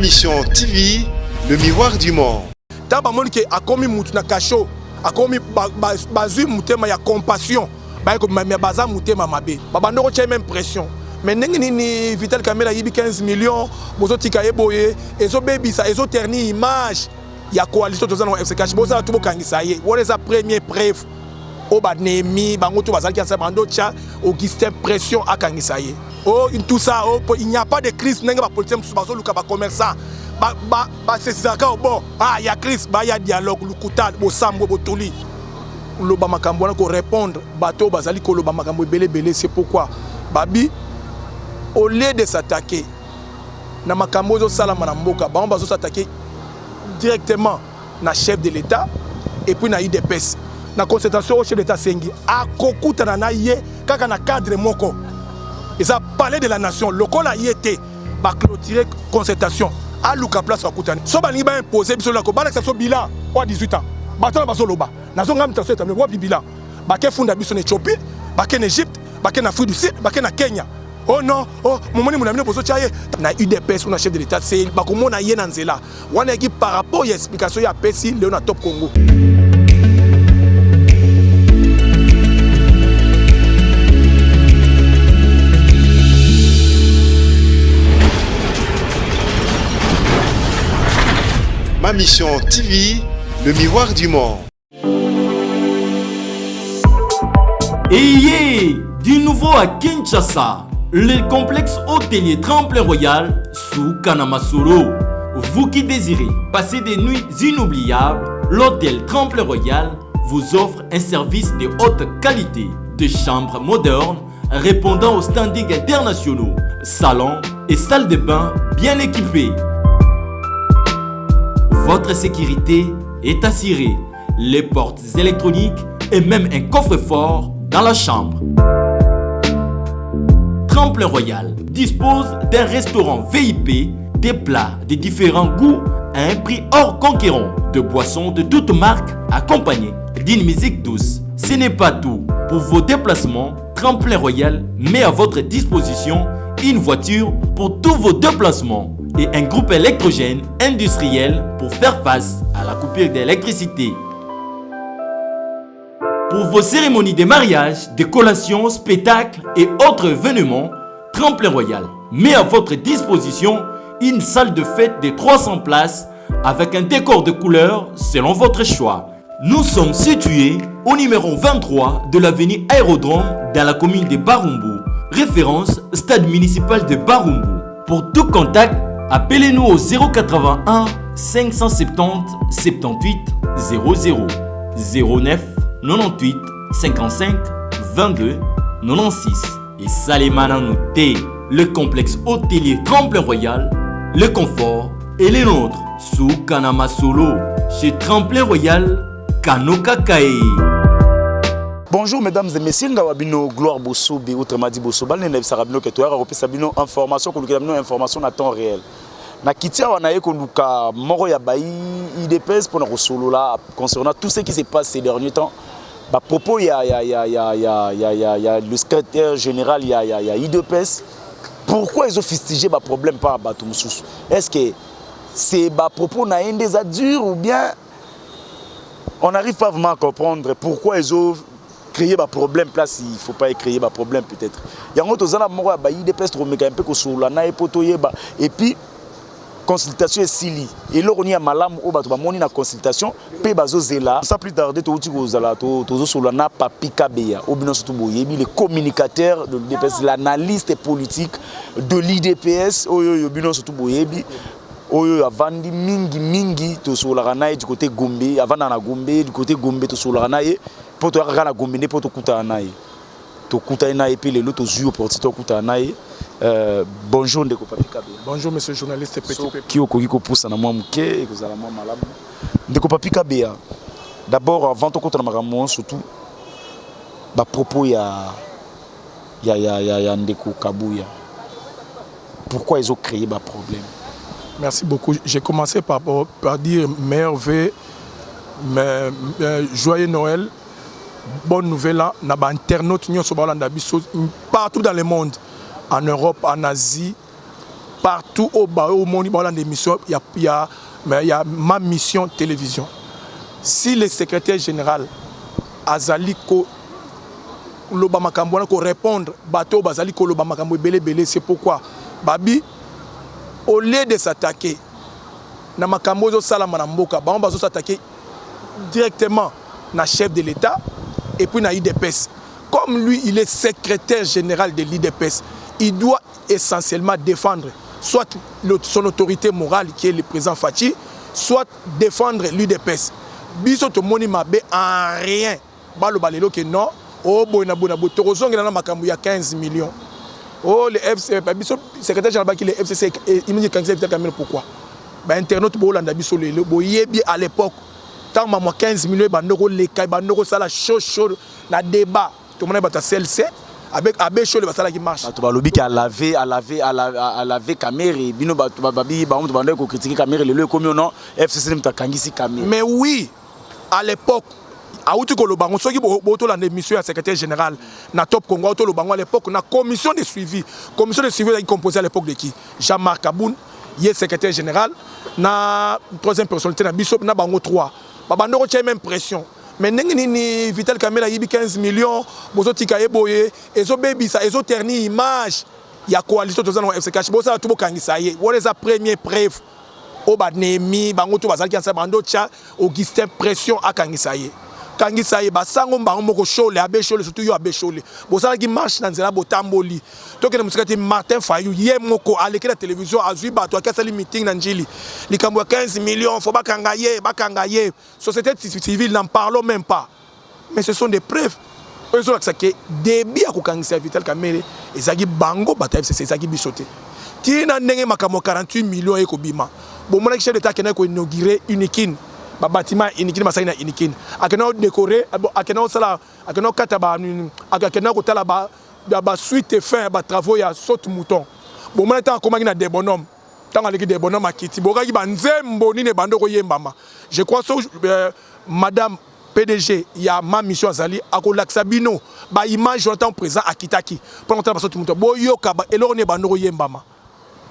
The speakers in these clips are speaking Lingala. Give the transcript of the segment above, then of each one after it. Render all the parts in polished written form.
Ma mission TV, le miroir du monde. Taba monike akomi mutu na kasho, akomi bazui mutema ya compassion, ba ko ma baza mutema mabe. Babando ko même pression. Mais ni Vital Kamela yibi 15 millions, bozo tika eboye, ezo bebisa, ezo terni image ya coalition tozana na FCK. Boza tubo kangisa ye. What is a premier preuve? O badnemi bango to bazali kansa bando cha Augustin pression akangisa ye. Oh tout ça, oh, il n'y a pas de crise nenga ba politicien bazo luka ba commerçant. C'est ça bon. Ah, il y a crise, il y a dialogue, lukuta, bo sambo, bo toli. Le bamakambo ko répondre, bateau bazali ko le bamakambo belé, c'est pourquoi Babi au lieu de s'attaquer na makambo zo sala manamboka, ba on bazo s'attaquer directement na chef de l'État et puis na IDPS. Na concentration au chef de l'État sengi akokuta na ye kaka na cadre moko. Ils ont parlé de la nation, le col a y été, ba clôturer concertation. À Luka place à Koutani. Si on a imposé, si on a fait bilan, on a 18 ans. On a fait bilan. On a fait bilan. On a fait en Éthiopie, on a fait en Égypte, on a fait en Afrique du Sud, on a fait en Kenya. Oh non, oh, mon ami, on a eu UDPS, on a chef de l'État, c'est on a eu Nanzela. On a eu par rapport à l'explication, il y a Pessi, Léona Top Congo. Ma mission TV, le miroir du monde. Ayez du nouveau à Kinshasa, le complexe hôtelier Tremplin Royal sous Kanamasolo. Vous qui désirez passer des nuits inoubliables, l'hôtel Tremplin Royal vous offre un service de haute qualité, de chambres modernes répondant aux standards internationaux, salons et salles de bain bien équipées. Votre sécurité est assurée, les portes électroniques et même un coffre-fort dans la chambre. Tremplin Royal dispose d'un restaurant VIP, des plats de différents goûts à un prix hors conquérant, de boissons de toutes marques accompagnées d'une musique douce. Ce n'est pas tout. Pour vos déplacements, Tremplin Royal met à votre disposition une voiture pour tous vos déplacements et un groupe électrogène industriel pour faire face à la coupure d'électricité. Pour vos cérémonies de mariage, de collations, spectacles et autres événements, Tremplin Royal met à votre disposition une salle de fête de 300 places avec un décor de couleurs selon votre choix. Nous sommes situés au numéro 23 de l'avenue Aérodrome dans la commune de Barumbu, référence stade municipal de Barumbu. Pour tout contact, appelez-nous au 081 570 78 00 09 98 55 22 96 et Salimana Nouté, le complexe hôtelier Tremplin Royal, le confort et les nôtres sous Kanamasolo chez Tremplin Royal Kanoka Kae. Bonjour mesdames et messieurs, nous Gloire Bosso, autrement dit Bosso, nous avons une information à temps réel. Na kitia wanaye konduka moro ya bayi IDPS pour na solo là concernant tout ce qui s'est passé ces derniers temps. Ba propos il y a le secrétaire général il y a IDPS. Pourquoi ils ont fustigé ba problème par bato mususu? Est-ce que c'est ba propos na des adures ou bien on n'arrive pas vraiment à comprendre pourquoi ils ont créé ba problème place il faut pas créer ba problème peut-être. Il y a un autre zana moro ya bayi IDPS trop méga un peu ko solo na epotoye ba et puis consultation est sili et là on y a malam au bato ba moni na consultation pe bazo zela sans plus tarder to uti ko zala to zo solana Papi Kabeya obino surtout boyebi le communicateur de l'IDPS, l'analyste politique de l'IDPS oyo obino surtout boyebi oyo avandi mingi to solana na du côté Gombe avanda na Gombe du côté Gombe to solana na pour to na Gombe ne pour to kuta na to kuta na et puis le loto zu opportunité to kuta na bonjour Ndeko Papi Kabeya. Bonjour monsieur le journaliste Petit Pépé. Qui au koki ko poussa na moi muke et que za la moi malamu. Ndeko Papi Kabeya. D'abord avant to kota na makambo surtout ba propos ya Ndeko Kabuya. Pourquoi ils ont créé ba problème? Merci beaucoup. J'ai commencé par dire meilleurs vœux, joyeux Noël, bonne nouvelle là, na ba internautes partout dans le monde. En Europe, en Asie, partout au monde, il y a des missions, il y a ma mission télévision. Si le secrétaire général Azali ko répondre, bateau Bazali ko belé, c'est pourquoi Babi, au lieu de s'attaquer, na makambo zo sala manamboka, ba on va s'attaquer directement na chef de l'État et puis na IDPS. Comme lui, il est secrétaire général de l'IDPS, il doit essentiellement défendre soit son autorité morale qui est le président Fachi, soit défendre l'UDPS. Biso to moni mabe en rien. Balo balelo que non. Oh boy na bo torozonga na makambu ya 15 millions. Oh le FC biso secrétaire général qui le FCC il me dit quand c'est caméra pourquoi? Ba internaute bo landa biso lelo bo yebi à l'époque tant maman 15 millions bandoko le kai bandoko sala chaud na débat. Tout le monde est à CLC. Avec chaud le basala qui marche. Tu vas lobby qui a lavé caméra et bino babi ba on demande ko critiquer caméra le comme non FCC ne kangisi caméra. Mais oui, à l'époque a outi ko lobango soki boto la mission à secrétaire général na Top Congo auto lobango à l'époque na commission de suivi est composée à l'époque de qui? Jean-Marc Aboun, il est secrétaire général na troisième personnalité na biso na bango 3. Babandoko tient même pression. Mais ni Vital Kamera yibi 15 millions, bozo tikaye boye, ezo baby ça, ezo terni image. Ya coalition tozana FCK, boza tout bokangisa ye. What is la première preuve? O badnemi, bango to bazali kansa bando cha, Augustin pression akangisa ye. Kangisa ye basango mbango moko shole, abe shole surtout yo abe shole. Boza ki marche na nzela botamboli. Toke na musikati Martin Fayou ye moko aleki la télévision azui bato akasali meeting na njili. Likambo 15 millions, faut bakangaye. Société civile n'en parlons même pas. Mais ce sont des preuves. Eux ont que débit à kokangisa Vital Kamerhe ezaki bango bata FCC ezaki bisoté. Tina ndenge makamo 48 millions eko bima. Bon mon chef d'état kena ko inaugurer Unikin. Ba bâtiment Unikin masai na Unikin. Akena décorer, akena sala, akena kataba, akena ko tala ba suite et fin ba travaux ya saute mouton. Bon mon temps comment na des bonhommes. Tant avec des bonhommes akiti. Boka ki banzembo ni ne bando ko yembama. Je crois que madame PDG, il y a ma mission Azali, à Laxabino, bah image j'entends présent à Kitaki. Pour entendre parce que tout le monde, boyo kaba, et l'on est bandoro yembama.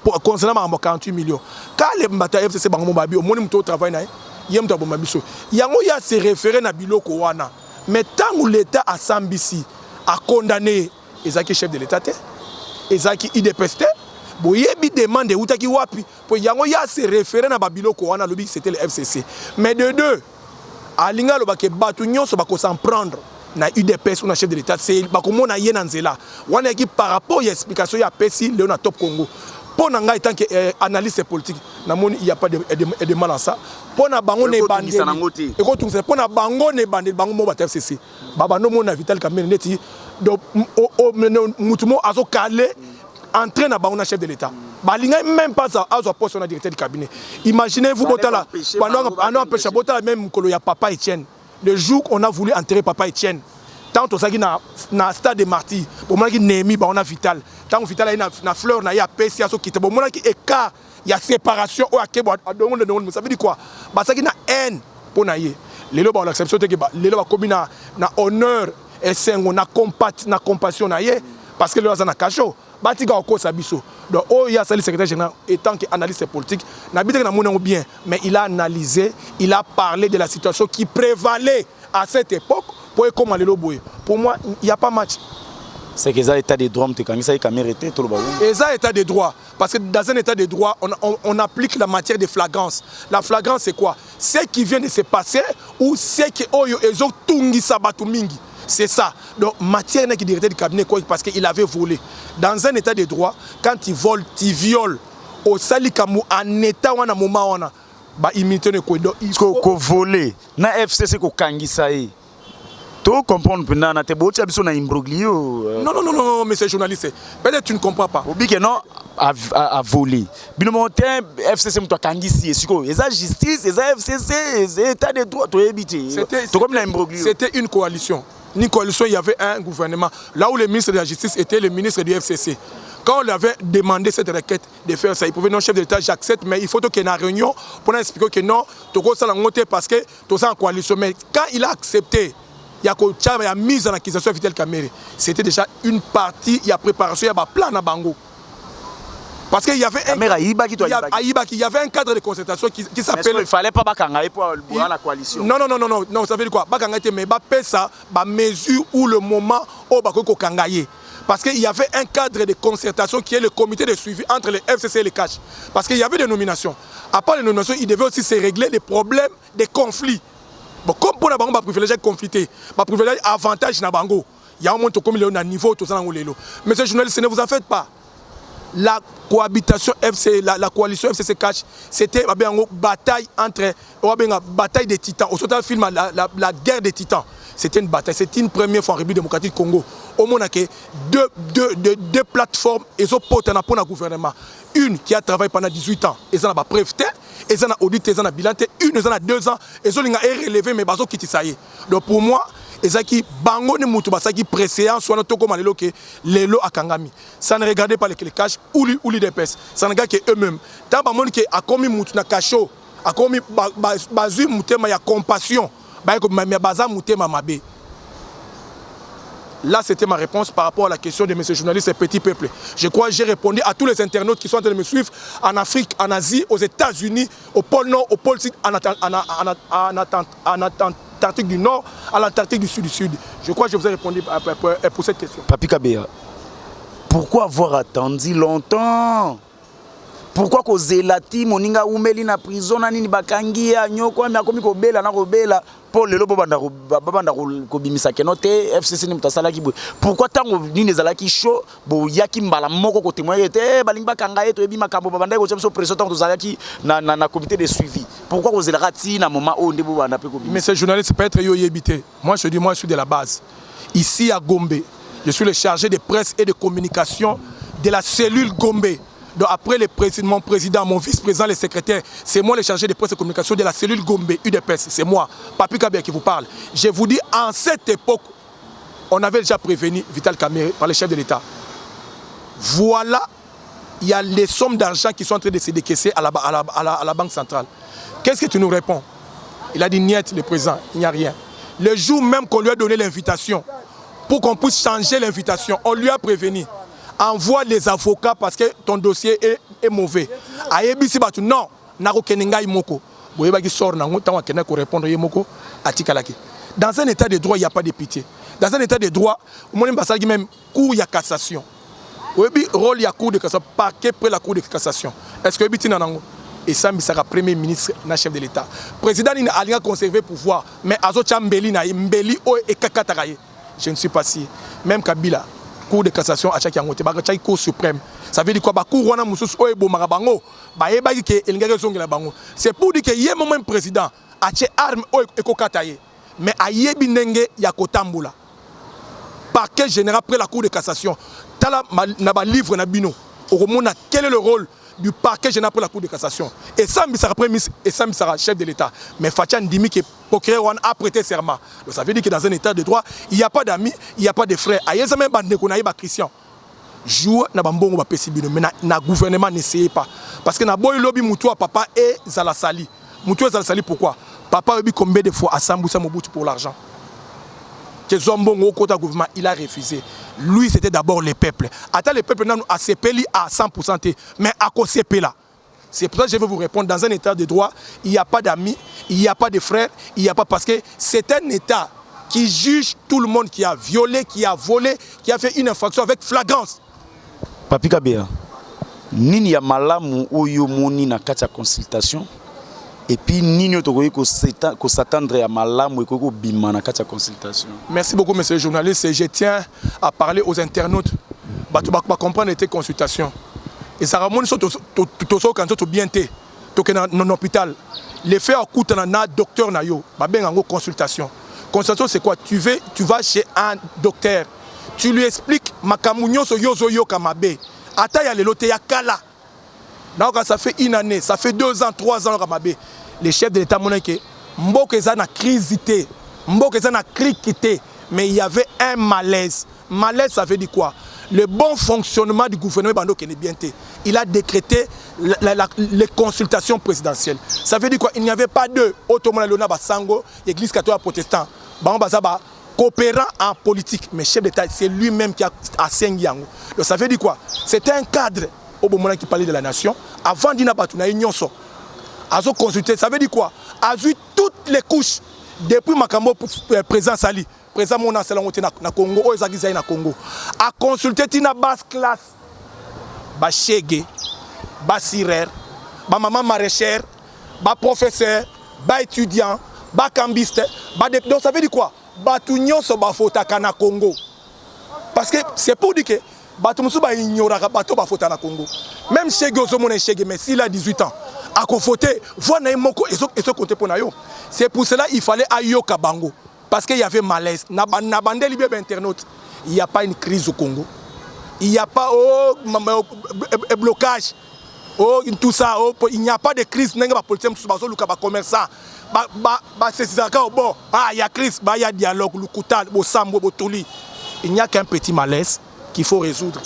Pour concernant ma 48 millions. Quand les mbata FCC bango babi, au moins nous travail na, yem to bomabiso. Yango ya se référé na biloko wana. Mais tant où l'État a Sambisi a condamné Ezaki chef de l'État, Ezaki IDPST, boyebi demande outaki wapi. Pour yango ya se référé na biloko wana lobi c'était le FCC. Mais de deux. Alinga lo bake batu nyonso bako s'en prendre na UDPS ou na chef de l'État c'est bako mona ye nanzela wana ki par rapport à explication ya pesi le na Top Congo pour na ngai tant que analyste politique na moni il y a pas de mal en ça pour na bango ne bandi et ko tungisa pour na bango ne bandi bango mo ba FCC baba no mona Vital Kamerhe neti donc mutumo azo calé entrer na bango na chef de l'État. Balinga même pas ça, azo poste na directeur du cabinet. Imaginez-vous botala pendant empêcher botala même kolo ya papa Etienne. Le jour qu'on a voulu enterrer papa Etienne, tant on saki na stade de martyrs, bon moi qui Némi ba on a Vital. Tant Vital na fleur na ya pesi aso kité. Bon moi qui écart, il y a séparation au akebo adongo ça veut dire quoi? Ba saki na haine pour na ye. Lelo ba on accepte que ba lelo ba komi na honneur et sengo na compassion na ye parce que le na cacho. Batiga oko sabiso. Donc oh il y a ça le secrétaire général étant que analyste politique, n'habite na mona bien, mais il a analysé, il a parlé de la situation qui prévalait à cette époque pour comment le loboye. Pour moi, il y a pas match. C'est que ça état de droit me quand ça caméra était tout le bas. Et ça état de droit parce que dans un état de droit, on applique la matière de flagrance. La flagrance c'est quoi? Ce qui vient de se passer ou ce qui oyo ezo tungi sabatu mingi. C'est ça. Donc, matière n'est que directeur du cabinet parce qu'il avait volé. Dans un état de droit, quand il vole, il viole. Au salikamu, en état, on a un moment, on a imité le code. Il faut voler. Na FCC ko kangisa e. Tu comprends que na te bocha biso na imbroglio. Non, monsieur journaliste. Peut-être tu ne comprends pas. Obi que non a volé. Bino montin FCC mto kangisi siko. Eza justice, eza FCC, état de droit to éviter. C'était comme la imbroglio. C'était une coalition. Une coalition, il y avait un gouvernement. Là où le ministre de la Justice était le ministre du FCC. Quand on lui avait demandé cette requête de faire ça, il pouvait non, chef de l'État, j'accepte, mais il faut qu'il y ait une réunion pour expliquer que non, tu as ça parce que tu es en coalition. Mais quand il a accepté, il y a mise en accusation de Vital Kamerhe. C'était déjà une partie, il y a préparation, il y a un plan à Bango. Parce qu'il y avait il y avait un cadre de concertation qui s'appelle... Il ne fallait pas Bakangaï pour la coalition. Non, ça veut dire quoi? Bakangaï, mais ça, mesure ou le moment où Bakoko Kangaï. Parce qu'il y avait un cadre de concertation qui est le comité de suivi entre les FCC et les CACH. Parce qu'il y avait des nominations. À part les nominations, il devait aussi se régler les problèmes des conflits. Bon, comme pour la banque, privilégié confliter, privilégié avantage na bango. Il y a un moment comme il est au niveau tout ça dans le. Mais ces journalistes, ne vous en faites pas. La cohabitation FC, la coalition FCC Catch, c'était une bataille entre bataille des titans. Au total, film la guerre des titans. C'était une bataille. C'était une première fois en République démocratique du Congo. Au monde, il y a deux plateformes et sont pour le gouvernement. Une qui a travaillé pendant 18 ans, et ça n'a pas breveté, et ça n'a audité, et ça n'a bilanté. Une, ça n'a 2 ans, et ça n'a relevé, mais ça qui ça y est. Donc pour moi, et ça qui bango ne moutou ça qui précédent soit notre comme les lots à Kangami. Ça ne regardait pas les caches ou les DPS. Ça ne regarde que eux-mêmes. Tant que monde qui a commis moutou na cacho, a commis bazu mouté ma ya compassion, ba ko ma baza mouté ma mabé. Là, c'était ma réponse par rapport à la question de M. journaliste et petit peuple. Je crois que j'ai répondu à tous les internautes qui sont en train de me suivre en Afrique, en Asie, aux États-Unis, au pôle Nord, au pôle Sud, en Antarctique du Nord, à l'Antarctique du Sud. Je crois que je vous ai répondu pour cette question. Papi Kabea, pourquoi avoir attendu longtemps? Pourquoi que Zelati, Moninga Oumeli na prison, nani bakangia, nyoko, mais akomi ko bela na robela, pour le lobo banda ko bimisa kenote, FCC ni mutasala ki. Pourquoi tango ni nezala ki show, bo yaki mbala moko ko témoigner te balinga kanga eto ebi makambo banda ko tsemso pression tango tozala ki na comité de suivi. Pourquoi que Zelati na moment où ndebo banda pe ko bimisa. Mais ces journalistes peut-être yo yebité. Moi je dis moi je suis de la base. Ici à Gombe, je suis le chargé de presse et de communication de la cellule Gombe. Donc après mon président, mon vice-président, les secrétaires, c'est moi le chargé de presse et de communication de la cellule Gombe, UDPS, c'est moi, Papi Kabea qui vous parle. Je vous dis, en cette époque, on avait déjà prévenu Vital Kamerhe par le chef de l'État. Voilà, il y a les sommes d'argent qui sont en train de se décaisser à la Banque centrale. Qu'est-ce que tu nous réponds? Il a dit niet, le président, il n'y a rien. Le jour même qu'on lui a donné l'invitation, pour qu'on puisse changer l'invitation, on lui a prévenu. Envoie les avocats parce que ton dossier est mauvais. Ayebisi batu non, nako kenenga imoko. Boyeba ki sort nango tant kena ko répondre yemoko atikalaki. Dans un état de droit, il n'y a pas de pitié. Dans un état de droit, on a même cour ya cassation. Oyebi rôle ya cour de cassation, parquet près la cour de cassation. Est-ce que biti nango et ça sera premier ministre na chef de l'État. Président il a conservé pouvoir, mais azo chambeli na mbeli o e kakatakaye. Je ne suis pas si même Kabila Cour de cassation à chaque yangote, chaque cour suprême. Ça veut dire quoi? Cour wana mususu oebo marabango, ba yeba ki elingere zongi la bango. C'est pour dire que yé moment président a che arme o ekokataye, mais a yebi ndenge ya kotambula. Parquet général après la cour de cassation. Tala na ba livre na bino. Okomona quel est le rôle du parquet général pour la cour de cassation. Et ça sera premier ministre et ça sera chef de l'État. Mais Fatia Ndimi qui a prêté serment. Donc ça veut dire que dans un état de droit, il n'y a pas d'amis, il n'y a pas de frères. Aïe, ça même Christian. Joue na bambongo ba pesibino, mais na gouvernement n'essayez pas. Parce que na boy lobby mutua papa et Zalasali. Mutua Zalasali pourquoi? Papa a combien de fois à Samboussa Mobutu pour l'argent? Que Zombongo au côté gouvernement, il a refusé. Lui, c'était d'abord le peuple. Attends, le peuple n'a pas CPLI à 100%, mais à quoi CP là? C'est pour ça que je vais vous répondre. Dans un état de droit, il n'y a pas d'amis, il n'y a pas de frères, il n'y a pas parce que c'est un état qui juge tout le monde qui a violé, qui a volé, qui a fait une infraction avec flagrance. Papi Kabea, nini ya malamu oyo moni na kati ya consultation? Et puis, nini otokoyi ko s'attendre à malamu et ko bima na kati ya consultation. Merci beaucoup, monsieur le journaliste. Je tiens à parler aux internautes. Tu vas comprendre les consultations. Et ça ramène sur tout quand tu bien t'es. Tu es dans l'hôpital. Les faits à coût na docteur na yo. Ba ben en consultation. Consultation c'est quoi? Tu vas chez un docteur. Tu lui expliques makamunyo so yozo yo kamabe. Ata ya lelo te ya kala. Donc ça fait une année, ça fait 2 ans, 3 ans Ramabé. Les chefs de l'État monnaie que Mboke za na crisité, Mboke za na crikité, mais il y avait un malaise. Malaise ça veut dire quoi? Le bon fonctionnement du gouvernement Bando Kenebiente. Il a décrété les consultations présidentielles. Ça veut dire quoi? Il n'y avait pas de Otomona Leona Basango, Église catholique protestante, Bamba coopérant en politique, mais chef d'État, c'est lui-même qui a assigné Yango. Donc ça veut dire quoi? C'était un cadre. au moment qui parlait de la nation, avant d'ina batuna nyonso. Azo consulter, ça veut dire quoi? A vu toutes les couches depuis Makambo président Sali, président Mona Selangote na Congo, o ezaki na Congo. A consulter tina basse classe. Ba chege, ba sirer, ba maman maraîchère, ba professeur, ba étudiant, ba cambiste, donc ça veut dire quoi? Ba tout nyonso ba fotaka na Congo. Parce que c'est pour dire que bato musu ba ignoraka bato ba fota na Congo. Même chege ozomona chege mais s'il a 18 ans, a conforté, voit na moko et ce côté pour nayo. C'est pour cela il fallait ayoka bango parce qu'il y avait malaise. Na bande libé internaute, il n'y a pas une crise au Congo. Il n'y a pas blocage, tout ça, il n'y a pas de crise. Il n'y a pas de politique, commerçant. Il y a crise, il y a dialogue, il n'y a qu'un petit malaise qu'il faut résoudre.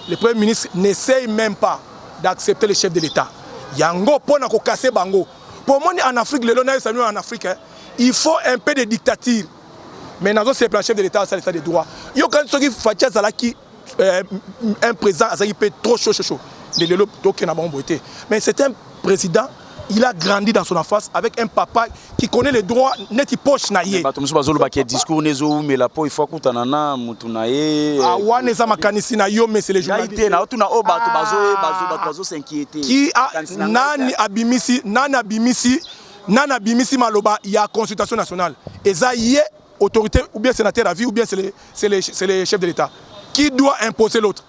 Le Premier ministre n'essaye même pas d'accepter le chef de l'État. Il y a un gros point à casser bango. Pour moi, en Afrique, en Afrique, il faut un peu de dictature. Mais dans ce chef de l'État, c'est l'état de droit. Il y a quand qui un président il peut trop chaud. Mais c'est un président, il a grandi dans son enfance avec un papa qui connaît les droits net il poche naie. Discours mais la peau il faut que nana mutunaye. Ah wane za makanisi na yo mais c'est les journalistes. Qui nani abimisi maloba il y a consultation nationale. Et ça y est autorité ou bien sénateur à vie ou bien c'est les chefs de l'État. Qui doit imposer l'autre?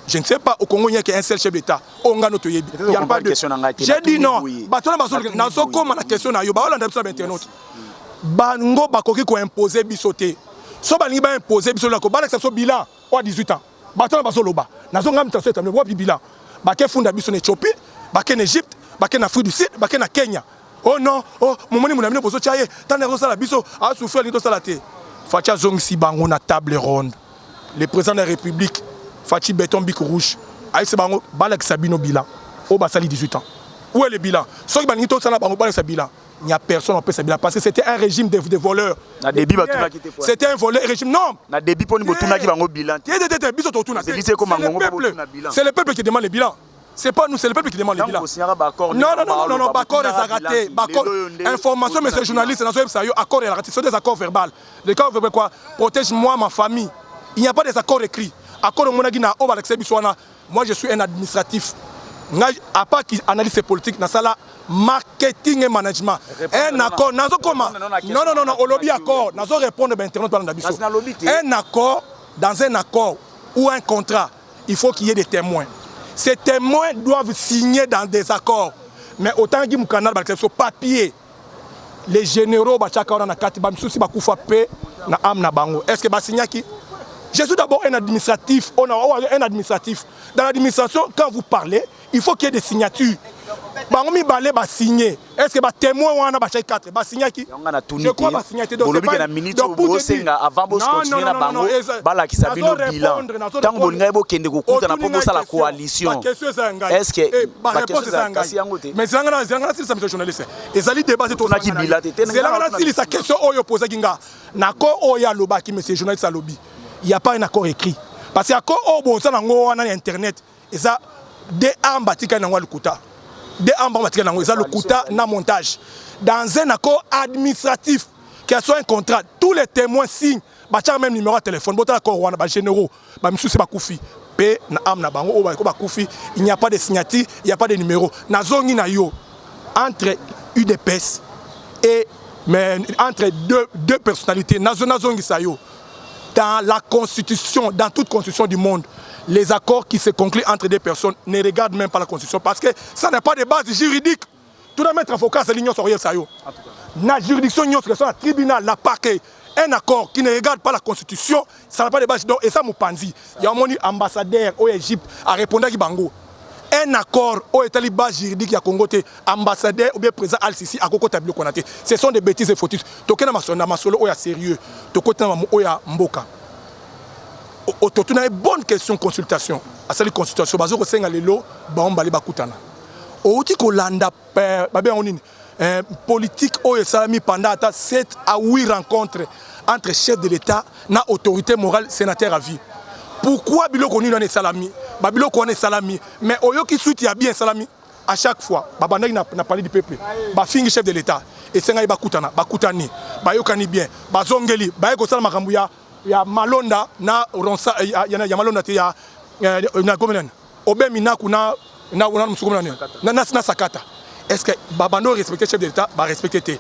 Je ne sais pas au Congo il n'y a qu'un seul chef d'État. Il n'y a pas de. J'ai dit non. La question na yo. Bango bakoki ko imposer bisoté. So ba liba imposer bisoté ko ba la bilan ou 18 ans. Batona baso loba. Nazo ngam taso tamé wa bilan. Ba ke funda biso na Éthiopie, ba ke na Égypte, ba ke na Afrique du Sud, ba ke na Kenya. Oh non, oh momoni mon ami poso chaye, tande ko sala biso a souffrir ni to sala te. Facha zongsi bango na table ronde. Le président de la République, Fachi Béton Bic Rouge, Aïe Bango, Balak Sabino Bilan, au Bassali 18 ans. Où est le bilan? Ceux qui ont bilan, il n'y a personne qui peut ce bilan parce que c'était un régime de voleurs. C'était un voleur régime. Non! C'est le peuple qui demande le bilan. C'est pas nous, c'est le peuple qui demande le bilan. Non, accord est raté. Information, monsieur journaliste, accord est raté. Ce sont des accords verbaux. Les accords verbaux quoi? Protège-moi, ma famille. Il n'y a pas des accords écrits. Moi, je suis un administratif. À part qui analyse ces politiques, dans ça, marketing et management. Un accord, non, au lobby accord, nous répondre un accord, dans un accord ou un contrat, il faut qu'il y ait des témoins. Ces témoins doivent signer dans des accords. Mais autant que canal sur papier, les généraux, est-ce que signer qui? Je suis d'abord un administratif. Un administratif. Dans l'administration, quand vous parlez, il faut qu'il y ait des signatures. Signer. Est-ce que les témoins ont un 4 signer qui? Je crois que signer. Il n'y a pas un accord écrit. Parce que l'accord au internet, et ça, des ambatika na le kuta. Des ambatika na le kuta na montage. Dans un accord administratif, qu'il soit un contrat, tous les témoins signent, bâtir même numéro de téléphone, bâtir l'accord ou un généraux, monsieur c'est pas koufi. Il n'y a pas de signature, il n'y a pas de numéro. Nazongi na yo entre UDPS et entre deux personnalités, nazongi sa yo. Dans la constitution, dans toute constitution du monde, les accords qui se concluent entre deux personnes ne regardent même pas la constitution parce que ça n'a pas de base juridique. Tout le mettre en focus à l'union sur ça. La juridiction, la tribunal, la parquet, un accord qui ne regarde pas la constitution, ça n'a pas de base. Et ça, Moupanzi, il y a un ambassadeur au Égypte à répondre à Kibango. Un accord au État base juridique, il y a Congo, ambassadeur ou bien président Al-Sisi à Koko Tabilo Konaté. Ce sont des bêtises et fautifs. Toké na masolo oya sérieux. Toko na oya mboka. Autour une bonne question consultation. À cette consultation, bazo ko senga lelo ba on bali bakutana. Outi ko landa babé onini politique oya salami pendant 7 à 8 rencontres entre chefs de l'État na autorité morale sénateur à vie. Pourquoi Bilo Koni dans les salami? babilo connaît salami mais oyo qui soutient bien salami à chaque fois babandaki n'a parlé du peuple ba fingi chef de l'état et senga bakutani bayokani bien bazongeli baye ko sala makambu ya malonda na ronsa ya malonda te ya na komenen obemi na kuna na musukumana na sakata est-ce que babando respecter chef de l'état ba respecter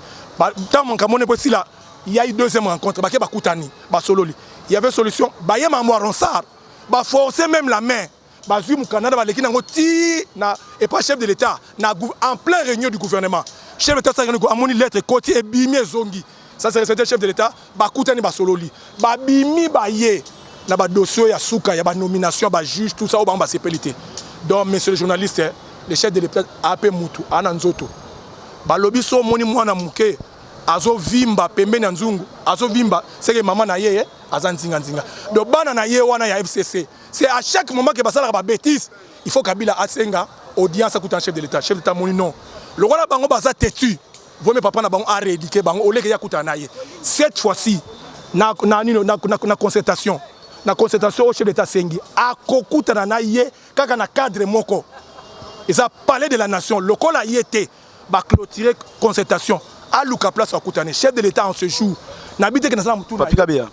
tant mon kamone po sila il y a eu deuxième rencontre ba ke bakutani ba sololi il y avait solution ba yema mo ronsar ba forcer même la main bazui mu Canada ba leki nango ti na et pas chef de l'état na en plein réunion du gouvernement chef de l'état ça ko amoni lettre côté et bimi zongi ça c'est respecter chef de l'état ba kutani ba sololi ba bimi ba ye na ba dossier ya suka ya ba nomination ba juge tout ça au ba sepelité donc monsieur le journaliste le chef de l'état AP mutu ana nzoto ba lobi so moni mwana muke azo vimba pembeni nzungu azo vimba c'est que maman na ye azanzinga nzinga donc bana na ye wana ya FCC c'est à chaque moment que basala ba bêtise il faut Kabila asenga audience à chef de l'état moni non le roi bango baza têtu vome papa na bango a rééduquer bango oleke ya kutana ye cette fois-ci na concertation au chef de l'état sengi akokutana na ye kaka na cadre moko ils a parlé de la nation lokola yete ba clôturer concertation à Luka place à Koutane, chef de l'État en ce jour. N'habite que dans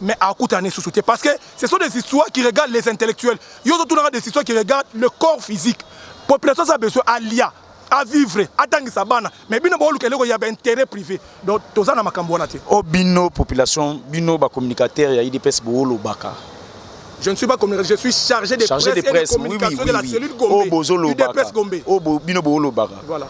mais à Koutane sous soutien. Parce que ce sont des histoires qui regardent les intellectuels. Il y a des histoires qui regardent le corps physique. La population a besoin à l'IA, à vivre, à tanguer sa bana. Mais bien il y a un intérêt privé. Donc, tout ça, au bino population, bino communicateur, il y a IDPS Boolo Baka. Je ne suis pas communicateur, je suis chargé de presse et de communication de la cellule Gombe. IDPS Gombe. Au bino Boolo Baka. Voilà.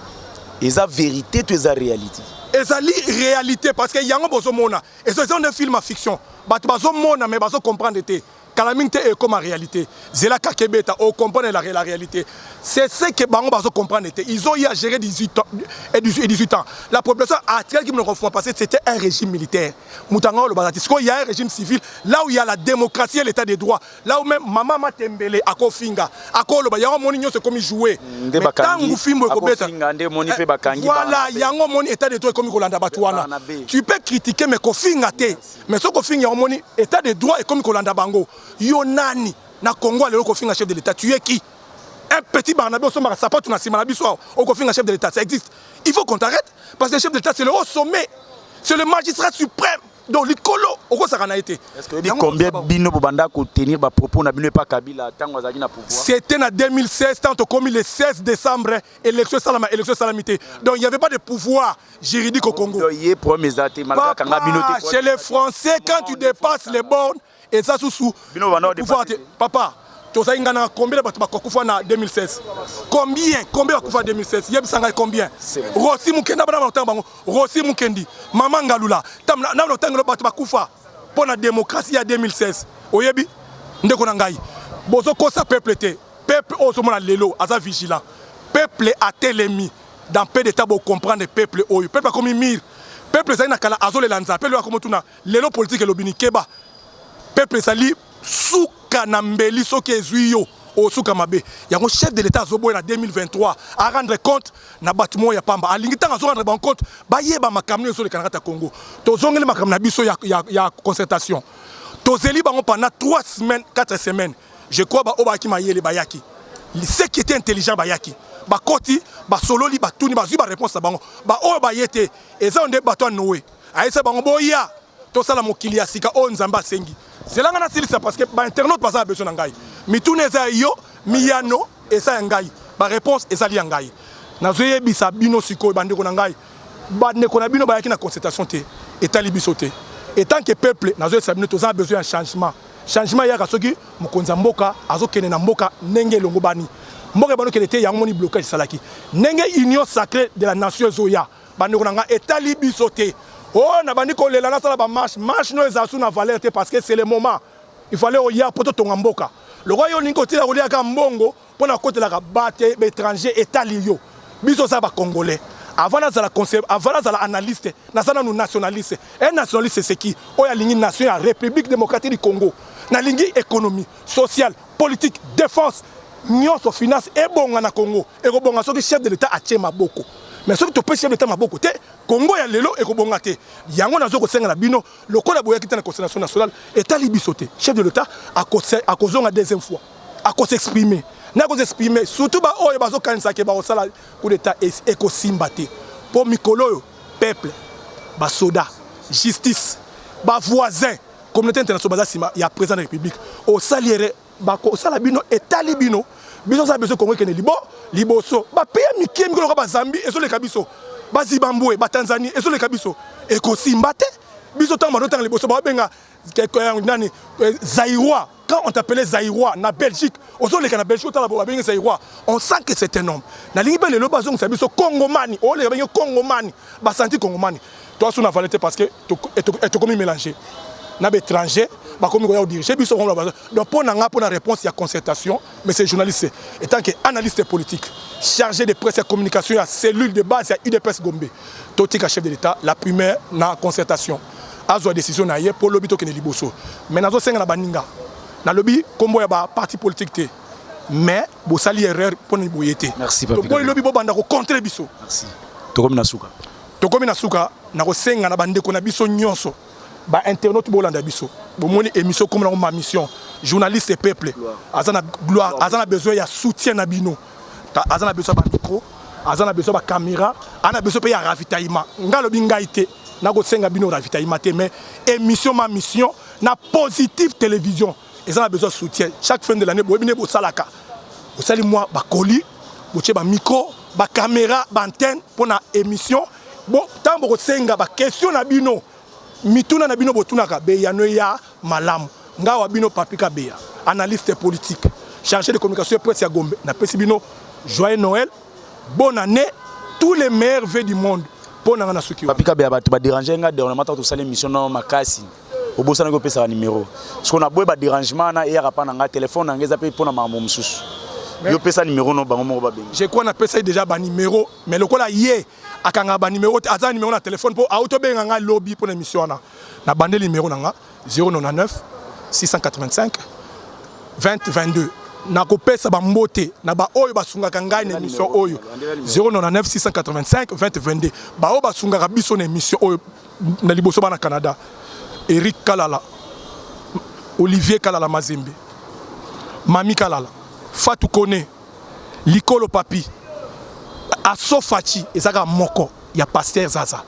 Et ça vérité, tu es la réalité. Et ça lit réalité parce que y a un besoin mona et ce sont des films à fiction bah tu vas mona mais vas comprendre te calamité est comme en réalité zela kakebeta on comprend la réalité c'est ce que bango vas comprendre te ils ont eu à gérer 18 ans la population a tel qui me confond parce que c'était un régime militaire mutanga le bazati il y a un régime civil là où il y a la démocratie et l'état des droits là où même maman Matembele akofinga akolo ba yango moni nyose comme jouer mais tangu film ko beta voilà yango moni état des droits comme kolanda batuana tu peux critiquer mais kofinga te mais ce kofinga yango moni état des droits et comme kolanda bango Yonani na Congo le kofinga chef de l'état tu es qui un petit barnabé au sommet ça pas tout na sima na biso au kofinga chef de l'état ça existe il faut qu'on t'arrête parce que le chef de l'état c'est le haut sommet c'est le magistrat suprême donc l'icolo au ça a été est-ce que combien bino banda ko tenir ba propos na bino pas Kabila tango azaki na pouvoir c'était en 2016 tant comme le 16 décembre élection salamité donc il y avait pas de pouvoir juridique au Congo chez les Français quand tu dépasses les bornes et ça sous pouvoir papa tu sais combien de bakufa na 2016 combien bakufa 2016 yebisanga combien Rossi Mukenda bana bango Rossi Mukendi Mama Ngalula tam na lotangelo bakufa pour la démocratie à 2016 oyebi ndeko na ngai bozo ko sa peuple osomona lelo aza vigilant peuple a telemi dans peu d'état pour comprendre peuple oyo peuple comme mir peuple ça na kala azole lanza peuple comme tuna lelo politique lobini keba peuple sali souka na mbeli soki ezuyo o souka mabe yango chef de l'état zoboye na 2023 à rendre compte na bâtiment ya pamba alingi tanga zo rendre compte ba yeba makamno so le Canada Congo to zongeli makamna biso ya concertation to zeli bango pendant 3 semaines 4 semaines je crois ba obaki mayele bayaki ce qui était intelligent bayaki ba koti ba sololi ba tuni ba zuba réponse à bango ba o ba yete et ça on de bato noé aisa bango boya to sala mokili ya sika o nzamba sengi c'est là que c'est parce que l'internaute pas besoin d'engager. Mais tout n'est pas yo, miyano et ça engager. Ma réponse est ça li engager. Na zoye bisa bino siko bande ko engager. Bande ko na bino ba yaki na concertation te état libisoté. Et tant que peuple na zoye sabino tous a besoin de changement. Changement ya ka soki mokonza mboka azokene na mboka nenge longo bani. Mboka bano kene te yango moni blocage salaki. Nenge union sacrée de la nation zoya. Bande ko nga état libisoté. Oh, na bandi ko lela na sala ba marche no ezasu na valeur parce que c'est le moment. Il fallait oya poto tongamboka. Le royaume ningo tila olia ka mbongo pona côté la bate étranger état liyo. Biso ça ba congolais. Avant na la concept, avant na la analyste, na sana nous nationaliste. Un nationaliste c'est qui? Oya lingi nation la République démocratique du Congo. Na lingi économie, sociale, politique, défense, nyonso finance et bonga na Congo. Et ko bonga soki chef de l'état a tchema boko. Mais ce que tu peux chef de l'état maboko te Congo ya lelo et ko bonga te. Yango nazo ko senga na bino lokola boya kitana constitution nationale état libisoté. Chef de l'état a kozonga deuxième fois. A ko s'exprimer. na ko exprimer surtout ba oyo bazo kanisa ke ba osala coup d'état ekosimba te pour mikolo peuple ba soda justice ba voisin communauté internationale baza sima ya président de la République au saliere ba ko sala bino etali bino biso sa beso Congo kene liboso ba pays mikie mikolo ba Zambie ezo le kabiso ba Zimbabwe ba Tanzanie ezo le kabiso ekosimba te biso tant ba notang liboso ba benga nani Zaïrois. Quand on t'appelait Zaïrois na Belgique, aux les Belgique, on sent que c'est un homme. Na ligne le bazon c'est biso Congomani, oh les Congomani, ba senti Congomani. Toi sous na valette parce que tu comme mélangé. Na étranger, ba comme go diriger biso on bazon. Donc pour na réponse il y a concertation, mais c'est journaliste étant que analyste politique, chargé de presse et communication, il y a cellule de base, il y a UDPS Gombe. Totika chef de l'État, la première na concertation. Azo décision na hier pour l'obito kene liboso. Mais nazo senga na baninga. Na lobby combo ya ba parti politique te mais bo sali erreur pour ni boyete. Merci papa. To boy lobby bo banda ko contre biso. Merci. To komi na suka na ko senga na bande ko na biso nyonso ba internaute bo landa biso. Bo moni émission comme na ma mission journaliste et peuple. Azana gloire, azana besoin ya soutien na bino. Ta azana besoin ba micro, azana besoin ba caméra, ana besoin pa ya ravitaillement. Nga lobby ngaité na ko senga bino ravitaillement te mais émission ma mission na Positive Télévision. Ils ont besoin de soutien. Chaque fin de l'année, vous avez salaka. Vous allez moi, colis, vous avez micro, caméra, antenne pour une émission. Bon, tant que vous avez question na bino, mituna na bino botunaka, beyanoya malam. Nga wabino papika beya. Analyste politique, chargé de communication presse à Gombe. Na pesibino, joyeux Noël, bonne année, tous les meilleurs vœux du monde. Bonne année à ceux qui ont. Papika beya, tu vas déranger un gars, on a maintenant tout ça l'émission dans ma casse. Au bout de ça, on a un numéro. Parce qu'on a besoin de dérangement, il y a un téléphone, on a appelé pour un sous. Il y a un numéro, je crois qu'on a appelé déjà un numéro, mais le cas hier, à un numéro, à un numéro de téléphone pour un lobby pour l'émission. On a bandé le numéro 099 685 20 22. Na kopesa ba mbote na ba oyo basungaka ngai na émission oyo 099 685 20 22. Ba oyo basungaka biso na émission oyo na liboso ba na Canada. Eric Kalala, Olivier Kalala Mazembe, Mami Kalala, Fatou Kone, Likolo Papi, Asofachi, Ezaka Moko, ya Pasteur Zaza.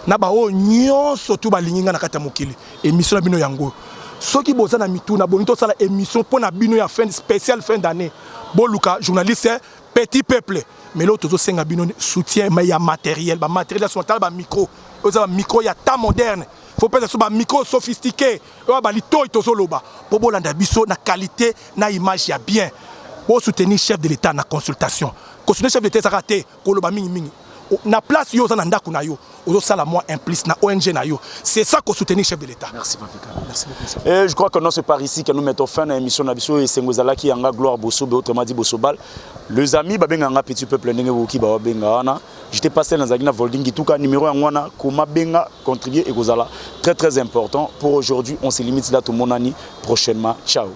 Naba o nyonso tu balinginga na kata mokili. Émission na bino yango. Soki boza na mitu na bonito sala émission pour na bino ya fin spécial fin d'année. Boluka journaliste petit peuple. Mais l'autre tozo senga bino soutien mais ya matériel, ba matériel sont ba micro. Oza micro ya ta moderne. Faut pas que un micro sophistiqué, pour la qualité, na image ya bien. Pour soutenir chef de l'État na consultation. Pour soutenir chef de l'État, na place yo na ndaku na yo, ozo sala moi implice na ONG na yo. C'est ça qu'on soutenir chef de l'État. Merci Papika. Merci beaucoup. Et je crois que non c'est par ici que nous mettons fin à l'émission Nabiso et Sengozala qui anga gloire Bosso, autrement dit Bossobal. Les amis babenganga petit peuple ndenge woki ba benga wana. J'étais passé dans Zagina Volding tout cas numéro wana comment benga contribuer et gozala très très important pour aujourd'hui. On se limite là tout mon année prochainement. Ciao.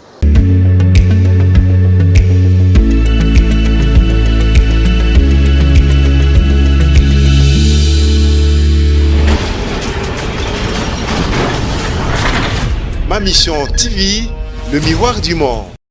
Ma mission TV, le miroir du monde.